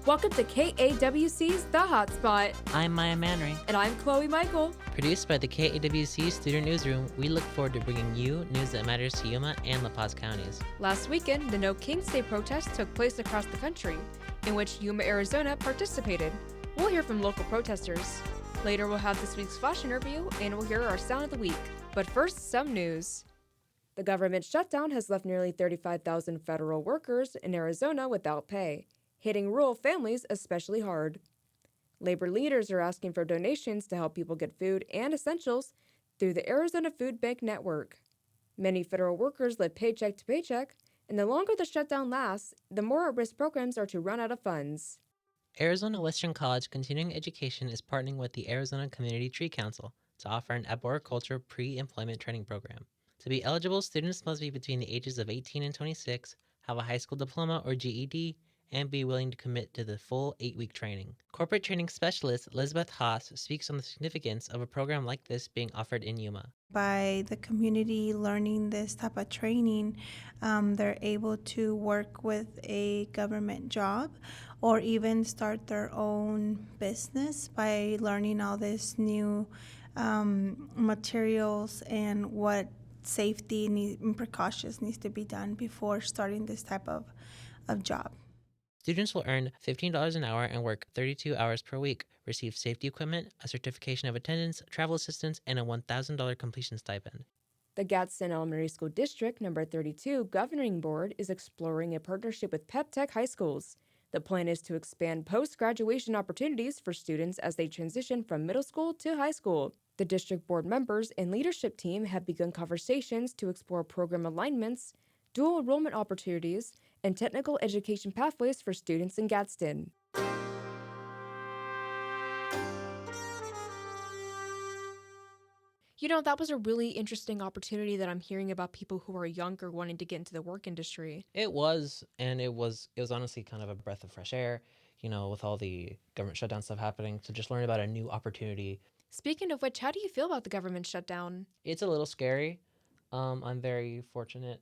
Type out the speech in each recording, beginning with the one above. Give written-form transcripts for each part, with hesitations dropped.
Welcome to KAWC's The Hotspot. I'm Maya Manry. And I'm Chloe Michael. Produced by the KAWC Student Newsroom, we look forward to bringing you news that matters to Yuma and La Paz counties. Last weekend, the No Kings Day protest took place across the country, in which Yuma, Arizona participated. We'll hear from local protesters. Later, we'll have this week's flash interview, and we'll hear our sound of the week. But first, some news. The government shutdown has left nearly 35,000 federal workers in Arizona without pay, hitting rural families especially hard. Labor leaders are asking for donations to help people get food and essentials through the Arizona Food Bank Network. Many federal workers live paycheck to paycheck, and the longer the shutdown lasts, the more at-risk programs are to run out of funds. Arizona Western College Continuing Education is partnering with the Arizona Community Tree Council to offer an arboriculture pre-employment training program. To be eligible, students must be between the ages of 18 and 26, have a high school diploma or GED, and be willing to commit to the full 8-week training. Corporate training specialist Elizabeth Haas speaks on the significance of a program like this being offered in Yuma. By the community learning this type of training, they're able to work with a government job or even start their own business by learning all this new materials and what safety and precautions needs to be done before starting this type of job. Students will earn $15 an hour and work 32 hours per week, receive safety equipment, a certification of attendance, travel assistance, and a $1,000 completion stipend. The Gadsden Elementary School District Number 32 Governing Board is exploring a partnership with Pep Tech High Schools. The plan is to expand post-graduation opportunities for students as they transition from middle school to high school. The district board members and leadership team have begun conversations to explore program alignments, dual enrollment opportunities, and technical education pathways for students in Gadsden. You know, that was a really interesting opportunity that I'm hearing about people who are younger wanting to get into the work industry. It was honestly kind of a breath of fresh air, with all the government shutdown stuff happening, to just learn about a new opportunity. Speaking of which, how do you feel about the government shutdown? It's a little scary. I'm very fortunate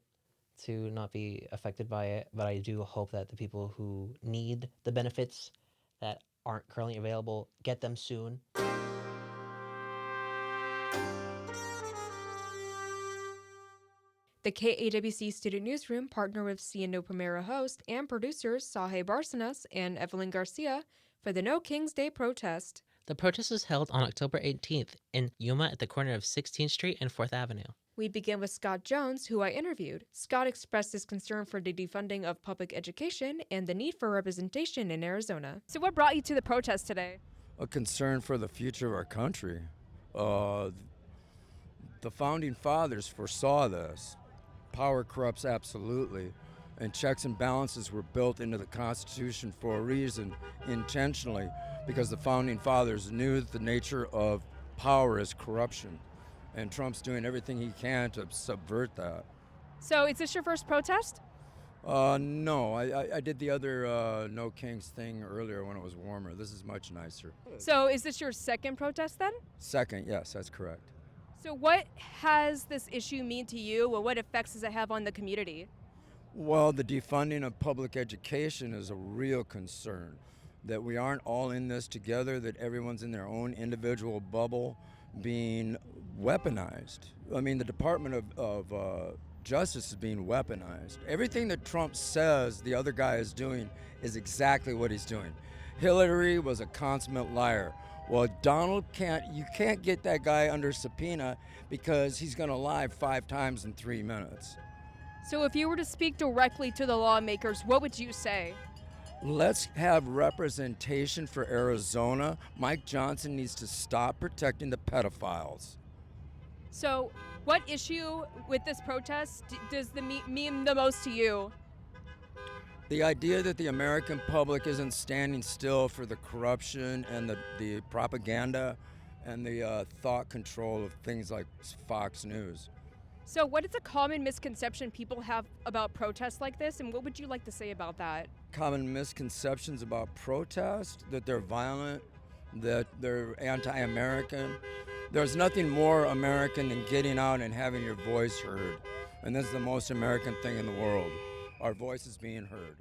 to not be affected by it, but I do hope that the people who need the benefits that aren't currently available get them soon. The KAWC Student Newsroom partnered with Siendo Primero host and producers Saghey Barcenas and Evelyn Garcia for the No Kings Day protest. The protest was held on October 18th in Yuma at the corner of 16th Street and 4th Avenue. We begin with Scott Jones, who I interviewed. Scott expressed his concern for the defunding of public education and the need for representation in Arizona. So what brought you to the protest today? A concern for the future of our country. The founding fathers foresaw this. Power corrupts absolutely, and checks and balances were built into the Constitution for a reason, intentionally, because the founding fathers knew that the nature of power is corruption. And Trump's doing everything he can to subvert that. So is this your first protest? No, I did the other No Kings thing earlier when it was warmer. This is much nicer. So is this your second protest then? Second, yes, that's correct. So what has this issue mean to you, or what effects does it have on the community? Well, the defunding of public education is a real concern. That we aren't all in this together, that everyone's in their own individual bubble being weaponized. I mean, the Department of Justice is being weaponized. Everything that Trump says the other guy is doing is exactly what he's doing. Hillary was a consummate liar. Well, you can't get that guy under subpoena because he's going to lie 5 times in 3 minutes. So if you were to speak directly to the lawmakers, what would you say? Let's have representation for Arizona. Mike Johnson needs to stop protecting the pedophiles. So what issue with this protest does mean the most to you? The idea that the American public isn't standing still for the corruption and the propaganda and the thought control of things like Fox News. So what is a common misconception people have about protests like this, and what would you like to say about that? Common misconceptions about protest, that they're violent, that they're anti-American. There's nothing more American than getting out and having your voice heard. And that's the most American thing in the world. Our voice is being heard.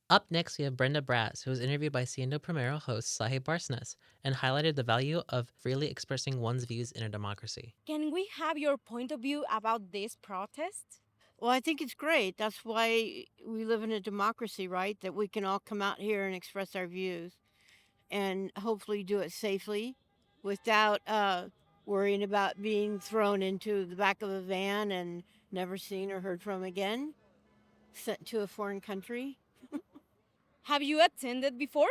Up next, we have Brenda Brass, who was interviewed by Siendo Primero host Saghey Barcenas and highlighted the value of freely expressing one's views in a democracy. Can we have your point of view about this protest? Well, I think it's great. That's why we live in a democracy, right? That we can all come out here and express our views and hopefully do it safely without worrying about being thrown into the back of a van and never seen or heard from again, sent to a foreign country. Have you attended before?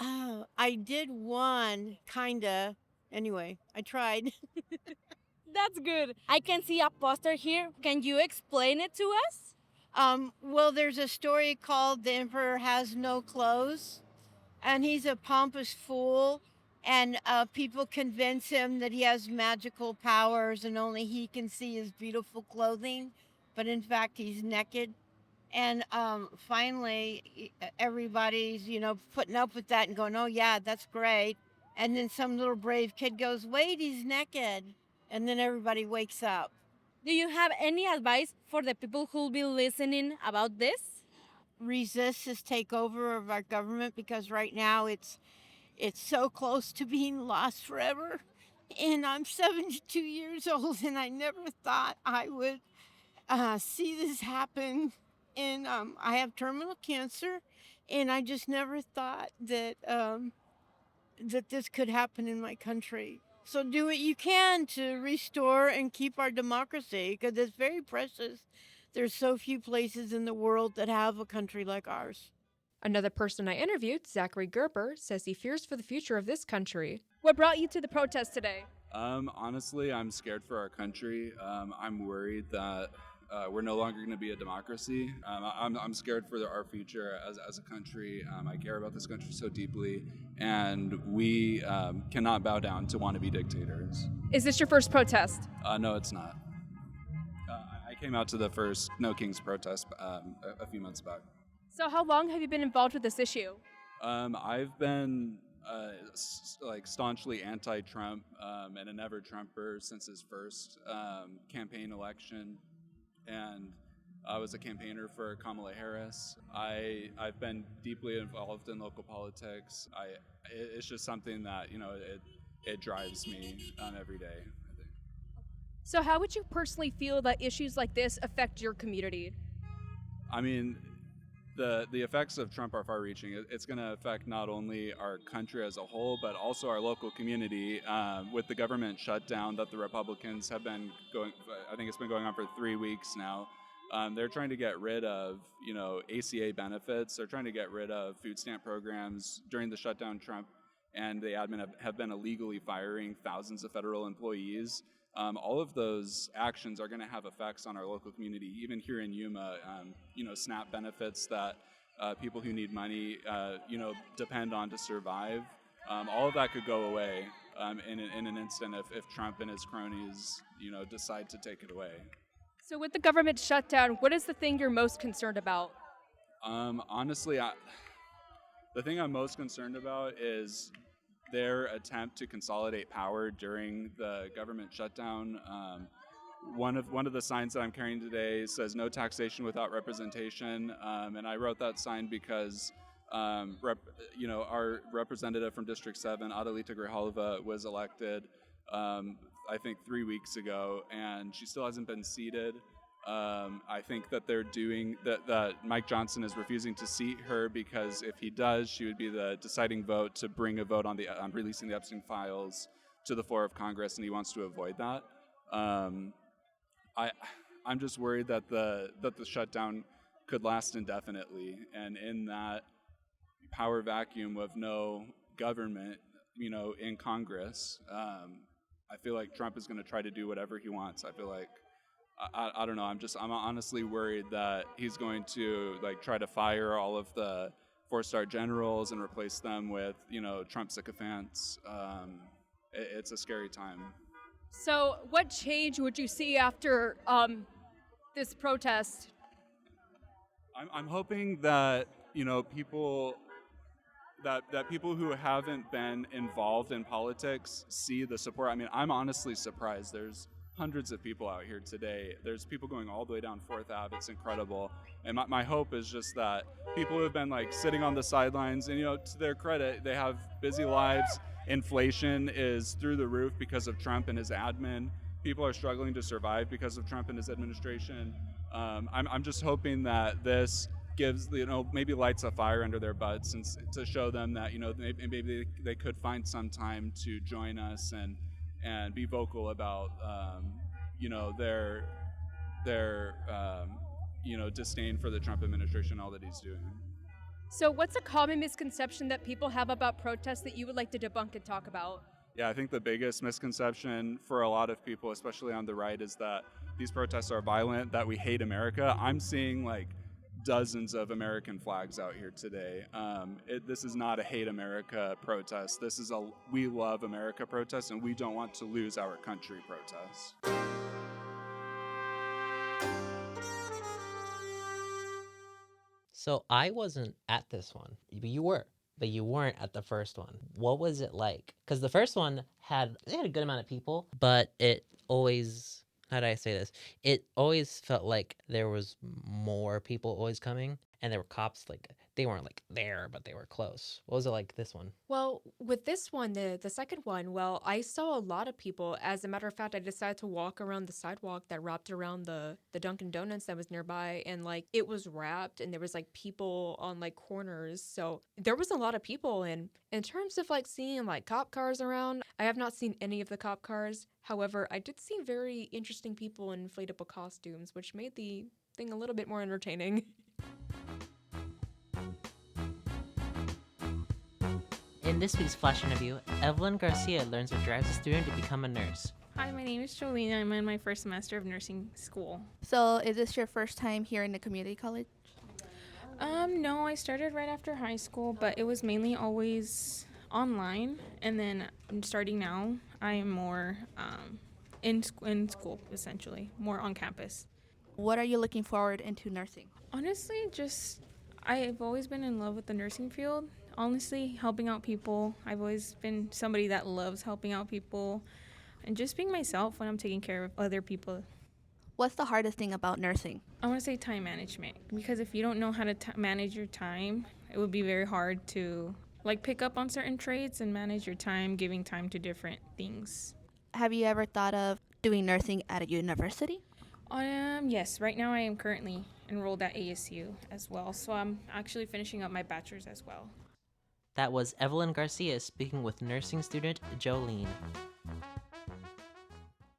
I did one, kinda. Anyway, I tried. That's good. I can see a poster here. Can you explain it to us? Well, there's a story called The Emperor Has No Clothes, and he's a pompous fool, and people convince him that he has magical powers and only he can see his beautiful clothing, but in fact, he's naked. And finally, everybody's, putting up with that and going, oh, yeah, that's great. And then some little brave kid goes, wait, he's naked. And then everybody wakes up. Do you have any advice for the people who'll be listening about this? Resist this takeover of our government because right now it's so close to being lost forever. And I'm 72 years old and I never thought I would see this happen. And I have terminal cancer and I just never thought that that this could happen in my country. So do what you can to restore and keep our democracy because it's very precious. There's so few places in the world that have a country like ours. Another person I interviewed, Zachary Gerber, says he fears for the future of this country. What brought you to the protest today? Honestly, I'm scared for our country. I'm worried that we're no longer going to be a democracy. I'm scared for our future as a country. I care about this country so deeply, and we cannot bow down to wannabe dictators. Is this your first protest? No, it's not. I came out to the first No Kings protest a few months back. So how long have you been involved with this issue? I've been staunchly anti-Trump and a never-Trumper since his first campaign election. And I was a campaigner for Kamala Harris. I've been deeply involved in local politics. It's just something that it drives me every day, I think. So how would you personally feel that issues like this affect your community? I mean, the effects of Trump are far-reaching. It's going to affect not only our country as a whole, but also our local community. With the government shutdown that the Republicans have been going, I think it's been going on for 3 weeks now. They're trying to get rid of, ACA benefits. They're trying to get rid of food stamp programs. During the shutdown, Trump and the admin have been illegally firing thousands of federal employees. All of those actions are going to have effects on our local community. Even here in Yuma, SNAP benefits that people who need money, depend on to survive. All of that could go away in an instant if Trump and his cronies, decide to take it away. So with the government shutdown, what is the thing you're most concerned about? Honestly, the thing I'm most concerned about is their attempt to consolidate power during the government shutdown. One of the signs that I'm carrying today says "No taxation without representation," and I wrote that sign because our representative from District 7, Adelita Grijalva, was elected I think 3 weeks ago, and she still hasn't been seated. I think that they're doing that Mike Johnson is refusing to seat her because if he does, she would be the deciding vote to bring a vote on releasing the Epstein files to the floor of Congress, and he wants to avoid that. I'm just worried that the shutdown could last indefinitely, and in that power vacuum of no government, in Congress, I feel like Trump is going to try to do whatever he wants. I feel like. I don't know. I'm honestly worried that he's going to try to fire all of the 4-star generals and replace them with Trump sycophants. It's a scary time. So what change would you see after this protest? I'm hoping that people who haven't been involved in politics see the support. I mean, I'm honestly surprised. hundreds of people out here today. There's people going all the way down 4th Ave. It's incredible. And my hope is just that people who have been like sitting on the sidelines, and to their credit, they have busy lives. Inflation is through the roof because of Trump and his admin. People are struggling to survive because of Trump and his administration. I'm just hoping that this gives, maybe lights a fire under their butts, and to show them that, maybe they could find some time to join us and be vocal about, their disdain for the Trump administration, all that he's doing. So, what's a common misconception that people have about protests that you would like to debunk and talk about? Yeah, I think the biggest misconception for a lot of people, especially on the right, is that these protests are violent, that we hate America. I'm seeing like dozens of American flags out here today. This is not a hate America protest. This is a we love America protest, and we don't want to lose our country protest. So I wasn't at this one. You were, but you weren't at the first one. What was it like? Because the first one had a good amount of people, but it always, how do I say this? It always felt like there was more people always coming, and there were cops, like, they weren't like there, but they were close. What was it like this one? Well, with this one, the second one, well, I saw a lot of people. As a matter of fact, I decided to walk around the sidewalk that wrapped around the Dunkin' Donuts that was nearby, and like it was wrapped, and there was like people on like corners. So there was a lot of people. And in terms of like seeing like cop cars around, I have not seen any of the cop cars. However, I did see very interesting people in inflatable costumes, which made the thing a little bit more entertaining. In this week's Flash interview, Evelyn Garcia learns what drives a student to become a nurse. Hi, my name is Jolene. I'm in my first semester of nursing school. So is this your first time here in the community college? No, I started right after high school, but it was mainly always online. And then starting now, I am more in school, essentially, more on campus. What are you looking forward into nursing? Honestly, I've always been in love with the nursing field. Honestly, helping out people. I've always been somebody that loves helping out people and just being myself when I'm taking care of other people. What's the hardest thing about nursing? I want to say time management, because if you don't know how to manage your time, it would be very hard to pick up on certain traits and manage your time, giving time to different things. Have you ever thought of doing nursing at a university? Yes, right now I am currently enrolled at ASU as well, so I'm actually finishing up my bachelor's as well. That was Evelyn Garcia speaking with nursing student Jolene.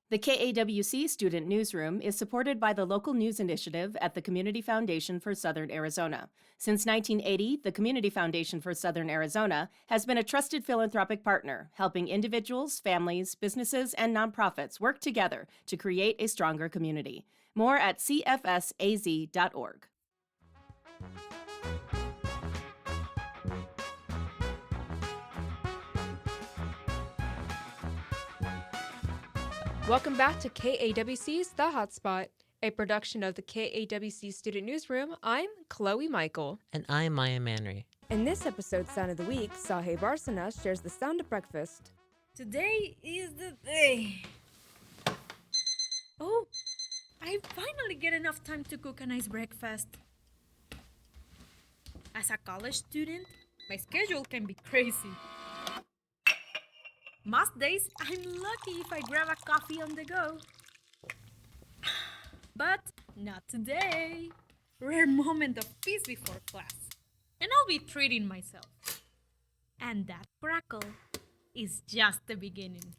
The KAWC Student Newsroom is supported by the local news initiative at the Community Foundation for Southern Arizona. Since 1980, the Community Foundation for Southern Arizona has been a trusted philanthropic partner, helping individuals, families, businesses, and nonprofits work together to create a stronger community. More at cfsaz.org. Welcome back to KAWC's The Hotspot, a production of the KAWC Student Newsroom. I'm Chloe Michael. And I'm Maya Manry. In this episode's Sound of the Week, Saghey Barcenas shares the sound of breakfast. Today is the day. Oh, I finally get enough time to cook a nice breakfast. As a college student, my schedule can be crazy. Most days, I'm lucky if I grab a coffee on the go. But not today. Rare moment of peace before class. And I'll be treating myself. And that crackle is just the beginning.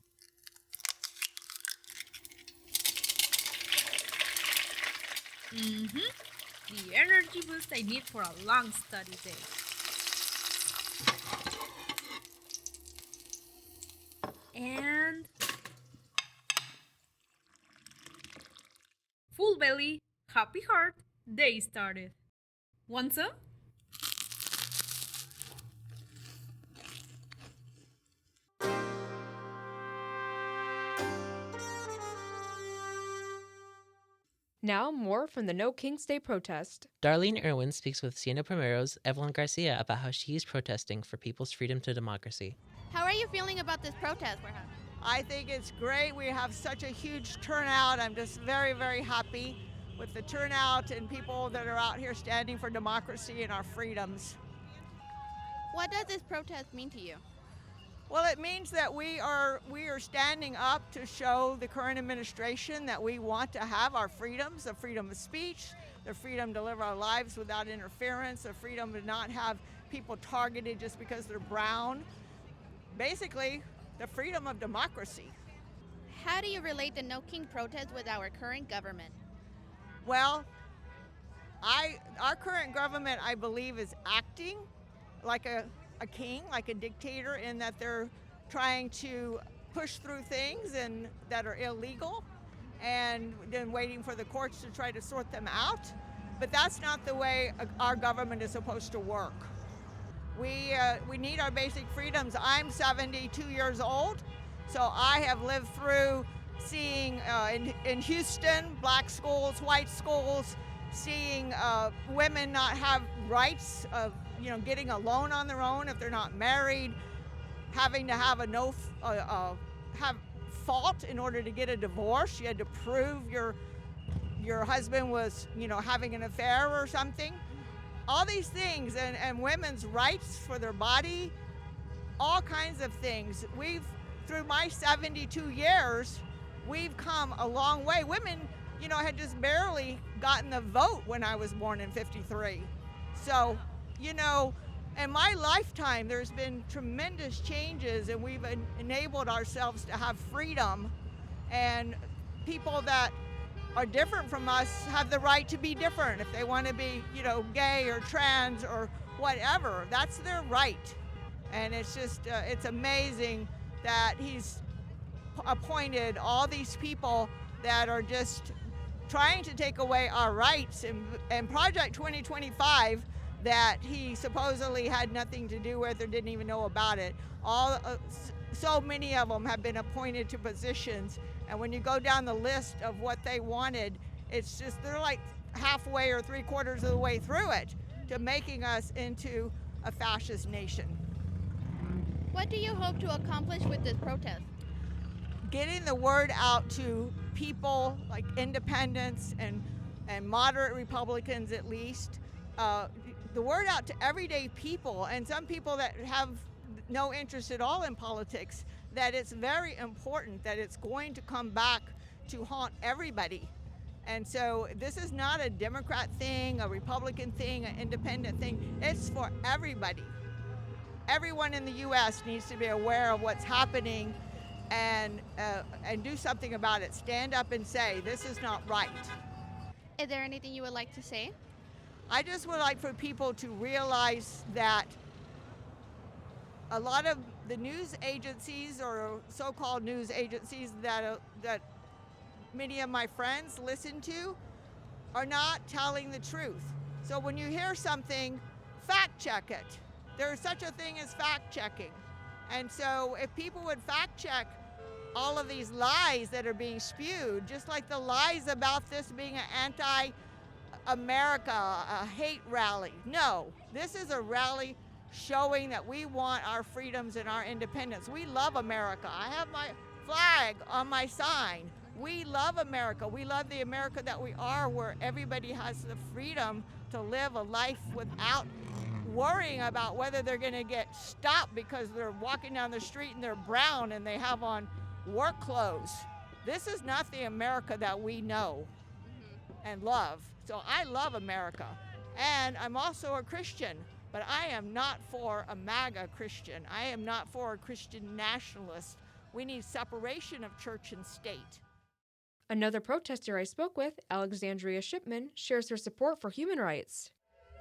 The energy boost I need for a long study day. And full belly, happy heart, day started. Want some? Now, more from the No King's Day protest. Darlene Irwin speaks with Siendo Primero's Evelyn Garcia about how she's protesting for people's freedom to democracy. How are you feeling about this protest we're having? I think it's great. We have such a huge turnout. I'm just very, very happy with the turnout and people that are out here standing for democracy and our freedoms. What does this protest mean to you? Well, it means that we are standing up to show the current administration that we want to have our freedoms, the freedom of speech, the freedom to live our lives without interference, the freedom to not have people targeted just because they're brown. Basically, the freedom of democracy. How do you relate the No King protest with our current government? Well, our current government, I believe, is acting like a king, like a dictator, in that they're trying to push through things and that are illegal and then waiting for the courts to try to sort them out. But that's not the way our government is supposed to work. We need our basic freedoms. I'm 72 years old, so I have lived through seeing in Houston, black schools, white schools, seeing women not have rights of getting a loan on their own if they're not married, having to have have fault in order to get a divorce. You had to prove your husband was having an affair or something. All these things, and women's rights for their body, all kinds of things. Through my 72 years, we've come a long way. Women, had just barely gotten the vote when I was born in '53. So, in my lifetime, there's been tremendous changes, and we've enabled ourselves to have freedom, and people that are different from us have the right to be different. If they want to be, gay or trans or whatever, that's their right. And it's just, it's amazing that he's appointed all these people that are just trying to take away our rights. And Project 2025, that he supposedly had nothing to do with or didn't even know about it, so many of them have been appointed to positions. And when you go down the list of what they wanted, it's just, they're like halfway or 3/4 of the way through it to making us into a fascist nation. What do you hope to accomplish with this protest? Getting the word out to people like independents and moderate Republicans, at least, the word out to everyday people and some people that have no interest at all in politics, that it's very important, that it's going to come back to haunt everybody. And so this is not a Democrat thing, a Republican thing, an independent thing. It's for everybody. Everyone in the U.S. needs to be aware of what's happening and do something about it. Stand up and say, this is not right. Is there anything you would like to say? I just would like for people to realize that a lot of the news agencies, or so-called news agencies that many of my friends listen to, are not telling the truth. So when you hear something, fact check it. There is such a thing as fact checking. And so if people would fact check all of these lies that are being spewed, just like the lies about this being an anti-America, a hate rally. No, this is a rally showing that we want our freedoms and our independence. We love America. I have my flag on my sign. We love America. We love the America that we are, where everybody has the freedom to live a life without worrying about whether they're going to get stopped because they're walking down the street and they're brown and they have on work clothes. This is not the America that we know and love. So I love America. And I'm also a Christian, but I am not for a MAGA Christian. I am not for a Christian nationalist. We need separation of church and state. Another protester I spoke with, Alexandria Shipman, shares her support for human rights.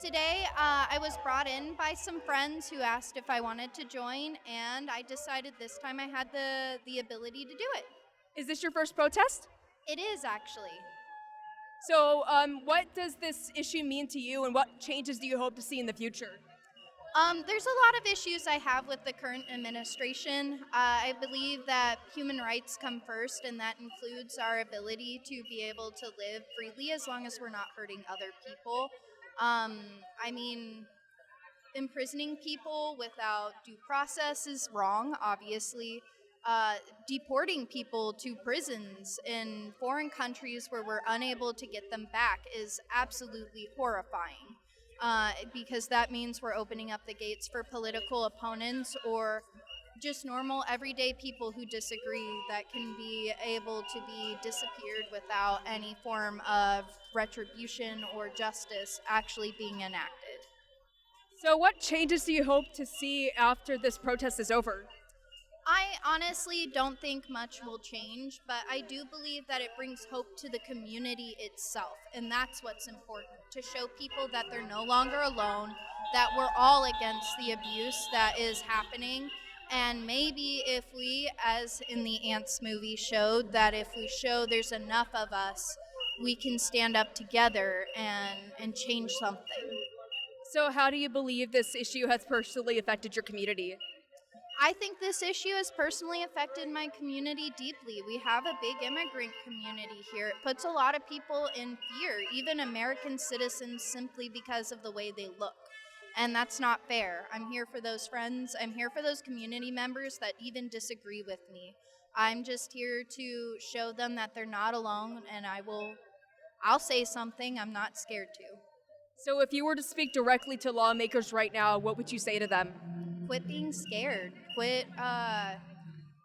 Today, I was brought in by some friends who asked if I wanted to join, and I decided this time I had the ability to do it. Is this your first protest? It is, actually. So, what does this issue mean to you, and what changes do you hope to see in the future? There's a lot of issues I have with the current administration. I believe that human rights come first, and that includes our ability to be able to live freely as long as we're not hurting other people. I mean, imprisoning people without due process is wrong, obviously. deporting people to prisons in foreign countries where we're unable to get them back is absolutely horrifying. Because that means we're opening up the gates for political opponents or just normal everyday people who disagree that can be able to be disappeared without any form of retribution or justice actually being enacted. So, what changes do you hope to see after this protest is over? I honestly don't think much will change, but I do believe that it brings hope to the community itself, and that's what's important, to show people that they're no longer alone, that we're all against the abuse that is happening, and maybe if we, as in the Ants movie showed, that if we show there's enough of us, we can stand up together and change something. So, how do you believe this issue has personally affected your community? I think this issue has personally affected my community deeply. We have a big immigrant community here. It puts a lot of people in fear, even American citizens, simply because of the way they look. And that's not fair. I'm here for those friends. I'm here for those community members that even disagree with me. I'm just here to show them that they're not alone, and I'll say something. I'm not scared to. So, if you were to speak directly to lawmakers right now, what would you say to them? Quit being scared. Quit, I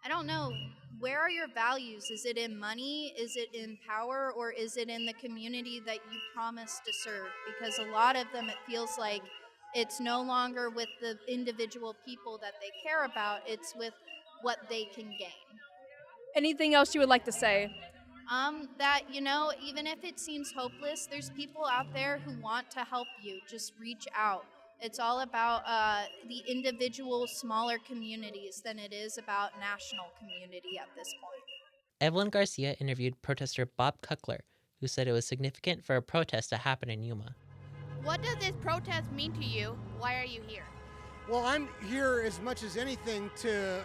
don't know, where are your values? Is it in money? Is it in power? Or is it in the community that you promised to serve? Because a lot of them, it feels like it's no longer with the individual people that they care about, it's with what they can gain. Anything else you would like to say? That, even if it seems hopeless, there's people out there who want to help you. Just reach out. It's all about the individual smaller communities than it is about national community at this point. Evelyn Garcia interviewed protester Bob Kuckler, who said it was significant for a protest to happen in Yuma. What does this protest mean to you? Why are you here? Well, I'm here as much as anything to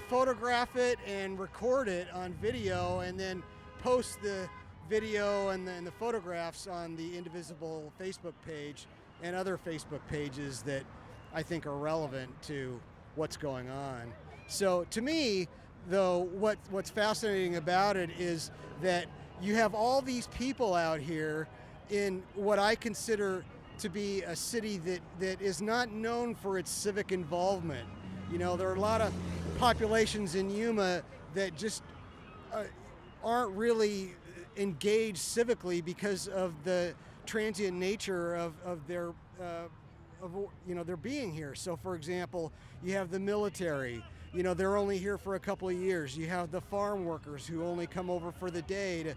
photograph it and record it on video and then post the video and the photographs on the Indivisible Facebook page and other Facebook pages that I think are relevant to what's going on. So to me, though, what's fascinating about it is that you have all these people out here in what I consider to be a city that is not known for its civic involvement. There are a lot of populations in Yuma that just aren't really engaged civically because of the transient nature of their their being here. So for example, you have the military, they're only here for a couple of years. You have the farm workers who only come over for the day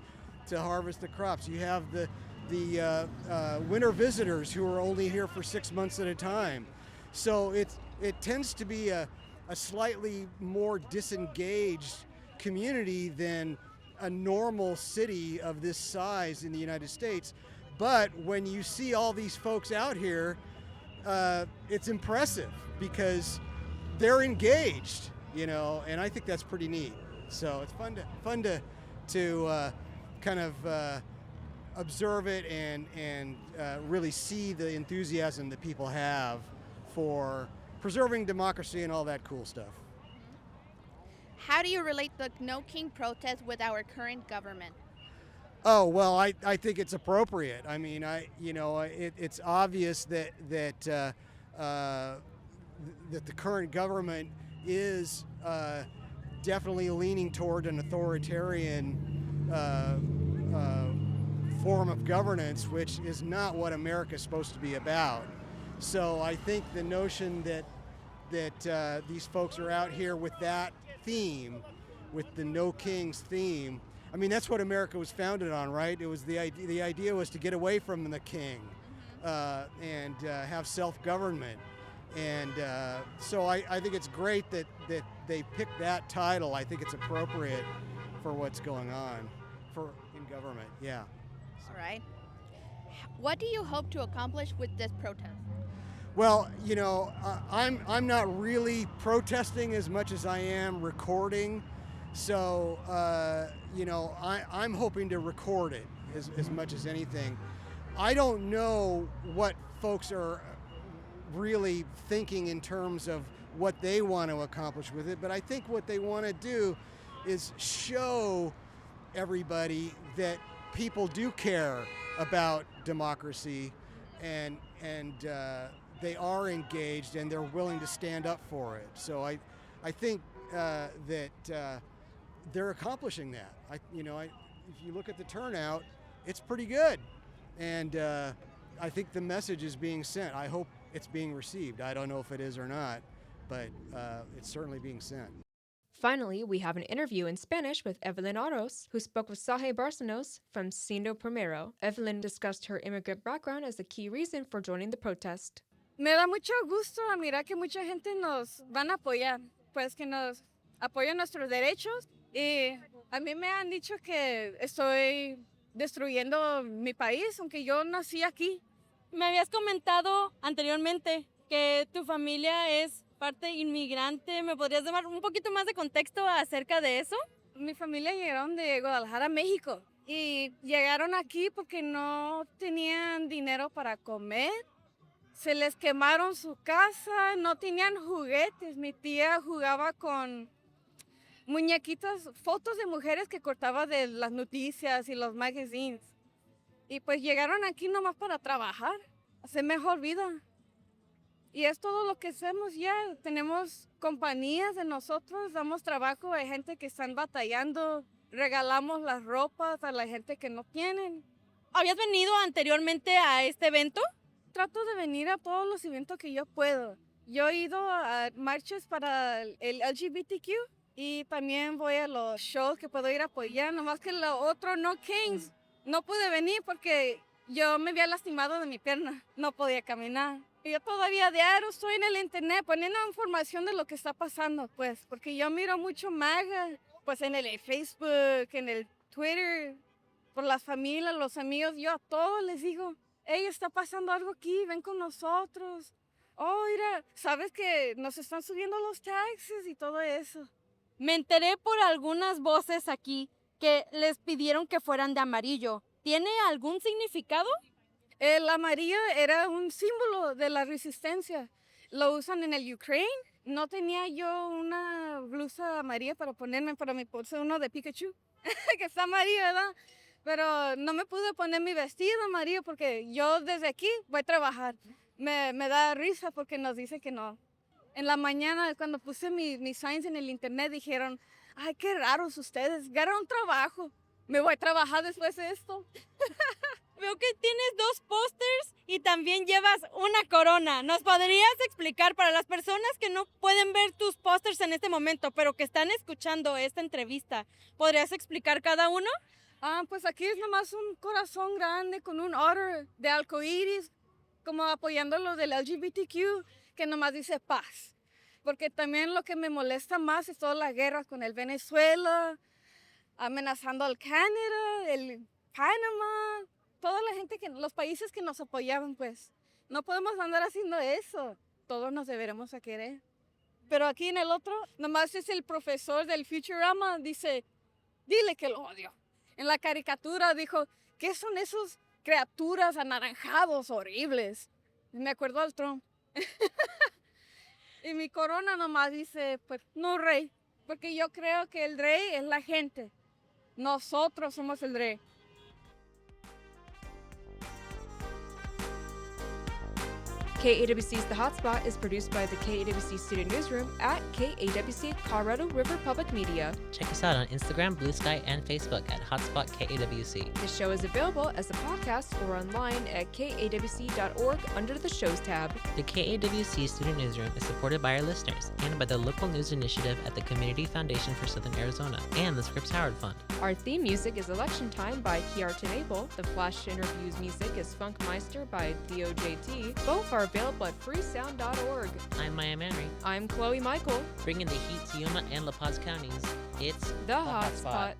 to harvest the crops. You have the winter visitors who are only here for 6 months at a time. So it tends to be a slightly more disengaged community than a normal city of this size in the United States. But when you see all these folks out here, it's impressive because they're engaged, and I think that's pretty neat. So it's fun to kind of observe it and really see the enthusiasm that people have for preserving democracy and all that cool stuff. How do you relate the No King protest with our current government? Oh, well, I think it's appropriate. I mean, it's obvious that the current government is definitely leaning toward an authoritarian form of governance, which is not what America is supposed to be about. So I think the notion that these folks are out here with that theme, with the No Kings theme. I mean, that's what America was founded on, right? It was the idea was to get away from the king and have self-government. And so I think it's great that they picked that title. I think it's appropriate for what's going on in government. Yeah. All right. What do you hope to accomplish with this protest? Well, I'm not really protesting as much as I am recording. So, I'm hoping to record it as much as anything. I don't know what folks are really thinking in terms of what they want to accomplish with it, but I think what they want to do is show everybody that people do care about democracy and they are engaged and they're willing to stand up for it. So I think that they're accomplishing that. If you look at the turnout, it's pretty good, and I think the message is being sent. I hope it's being received. I don't know if it is or not, but it's certainly being sent. Finally, we have an interview in Spanish with Evelyn Aros, who spoke with Saghey Barcenas from Siendo Primero. Evelyn discussed her immigrant background as a key reason for joining the protest. Me da mucho gusto a mirar que mucha gente nos van a apoyar, pues que nos apoyan nuestros derechos. Y a mí me han dicho que estoy destruyendo mi país, aunque yo nací aquí. Me habías comentado anteriormente que tu familia es parte inmigrante. ¿Me podrías dar un poquito más de contexto acerca de eso? Mi familia llegaron de Guadalajara, México, y llegaron aquí porque no tenían dinero para comer. Se les quemaron su casa, no tenían juguetes. Mi tía jugaba con muñequitas, fotos de mujeres que cortaba de las noticias y los magazines. Y pues llegaron aquí nomás para trabajar, hacer mejor vida. Y es todo lo que hacemos ya. Tenemos compañías de nosotros, damos trabajo a gente que están batallando, regalamos las ropas a la gente que no tienen. ¿Habías venido anteriormente a este evento? Trato de venir a todos los eventos que yo puedo. Yo he ido a marchas para el LGBTQ y también voy a los shows que puedo ir a apoyar, nomás que lo otro no Kings. No pude venir porque yo me había lastimado de mi pierna, no podía caminar. Y yo todavía diario estoy en el internet poniendo información de lo que está pasando, pues, porque yo miro mucho MAGA, pues en el Facebook, en el Twitter, por las familias, los amigos, yo a todos les digo, hey, está pasando algo aquí, ven con nosotros. Oh, mira, sabes que nos están subiendo los taxes y todo eso. Me enteré por algunas voces aquí que les pidieron que fueran de amarillo. ¿Tiene algún significado? El amarillo era un símbolo de la resistencia. Lo usan en el Ucrania. No tenía yo una blusa amarilla para ponerme, pero me puse uno de Pikachu, que está amarillo, ¿verdad? Pero no me pude poner mi vestido amarillo porque yo desde aquí voy a trabajar. Me da risa porque nos dice que no. En la mañana, cuando puse mis signs en el internet, dijeron, ay, qué raros ustedes, ganaron trabajo. Me voy a trabajar después de esto. Veo que tienes 2 pósters y también llevas una corona. ¿Nos podrías explicar para las personas que no pueden ver tus pósters en este momento, pero que están escuchando esta entrevista? ¿Podrías explicar cada uno? Pues aquí es nomás un corazón grande con un otter de arcoíris, como apoyando lo del LGBTQ, que nomás dice paz. Porque también lo que me molesta más es toda la guerra con el Venezuela, amenazando al Canadá, el Panamá, toda la gente, los países que nos apoyaban, pues. No podemos andar haciendo eso. Todos nos deberemos a querer. Pero aquí en el otro, nomás es el profesor del Futurama, dice, dile que lo odio. En la caricatura dijo, ¿qué son esos criaturas anaranjados horribles? Y me acuerdo al Trump. Y mi corona nomás dice, pues, no rey. Porque yo creo que el rey es la gente. Nosotros somos el rey. KAWC's The Hotspot is produced by the KAWC Student Newsroom at KAWC Colorado River Public Media. Check us out on Instagram, Blue Sky, and Facebook at Hotspot KAWC. The show is available as a podcast or online at kawc.org under the Shows tab. The KAWC Student Newsroom is supported by our listeners and by the local news initiative at the Community Foundation for Southern Arizona and the Scripps Howard Fund. Our theme music is Election Time by Kiartan Abel. The Flash Interviews music is Funkmeister by Theo JT. Both are available at freesound.org. I'm Maya Manry. I'm Chloe Michael. Bringing the heat to Yuma and La Paz counties, it's The Hotspot.